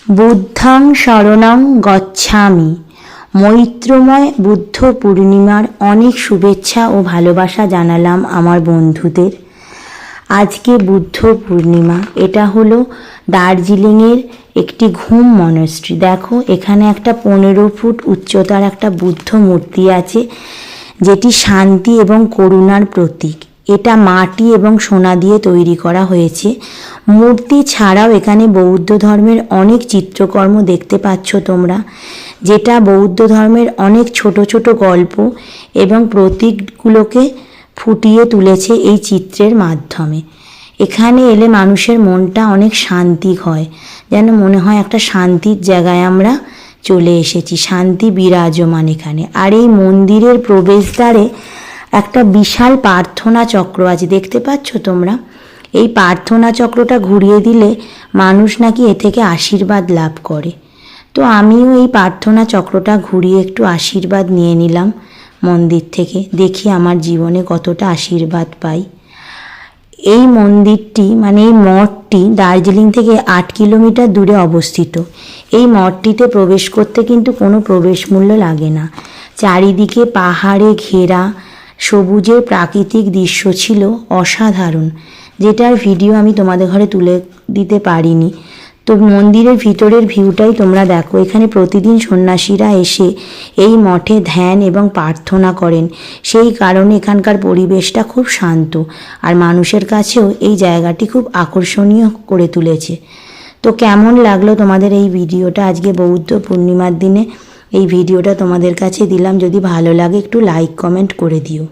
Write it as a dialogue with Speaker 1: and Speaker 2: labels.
Speaker 1: বুদ্ধং শরণং গচ্ছামি। মৈত্রময় বুদ্ধ পূর্ণিমার অনেক শুভেচ্ছা ও ভালোবাসা জানালাম আমার বন্ধুদের। আজকে বুদ্ধ পূর্ণিমা। এটা হলো দার্জিলিংয়ের একটি ঘুম মনস্ট্রি। দেখো এখানে একটা 15 ফুট উচ্চতার একটা বুদ্ধ মূর্তি আছে, যেটি শান্তি এবং করুণার প্রতীক। এটা মাটি এবং সোনা দিয়ে তৈরি করা হয়েছে। মূর্তি ছাড়াও এখানে বৌদ্ধ ধর্মের অনেক চিত্রকর্ম দেখতে পাচ্ছ তোমরা, যেটা বৌদ্ধ ধর্মের অনেক ছোট ছোট গল্প এবং প্রতীকগুলোকে ফুটিয়ে তুলেছে এই চিত্রের মাধ্যমে। এখানে এলে মানুষের মনটা অনেক শান্তি হয়, যেন মনে হয় একটা শান্তির জায়গায় আমরা চলে এসেছি, শান্তি বিরাজমান এখানে। আর এই মন্দিরের প্রবেশদ্বারে একটা বিশাল প্রার্থনা চক্র আছে, দেখতে পাচ্ছ তোমরা। এই প্রার্থনা চক্রটা ঘুরিয়ে দিলে মানুষ নাকি এ থেকে আশীর্বাদ লাভ করে। তো আমিও এই প্রার্থনা চক্রটা ঘুরিয়ে একটু আশীর্বাদ নিয়ে নিলাম মন্দির থেকে, দেখি আমার জীবনে কতটা আশীর্বাদ পাই। এই মন্দিরটি মানে এই মঠটি দার্জিলিং থেকে 8 কিলোমিটার দূরে অবস্থিত। এই মঠটিতে প্রবেশ করতে কিন্তু কোনো প্রবেশ মূল্য লাগে না। চারিদিকে পাহাড়ে ঘেরা সবুজের প্রাকৃতিক দৃশ্য ছিল অসাধারণ, যেটার ভিডিও আমি তোমাদের ঘরে তুলে দিতে পারিনি। তো মন্দিরের ভিতরের ভিউটাই তোমরা দেখো। এখানে প্রতিদিন সন্ন্যাসীরা এসে এই মঠে ধ্যান এবং প্রার্থনা করেন, সেই কারণে এখানকার পরিবেশটা খুব শান্ত, আর মানুষের কাছেও এই জায়গাটি খুব আকর্ষণীয় করে তুলেছে। তো কেমন লাগলো তোমাদের এই ভিডিওটা? আজকে বৌদ্ধ পূর্ণিমার দিনে এই ভিডিওটা তোমাদের কাছে দিলাম। যদি ভালো লাগে একটু লাইক কমেন্ট করে দিও।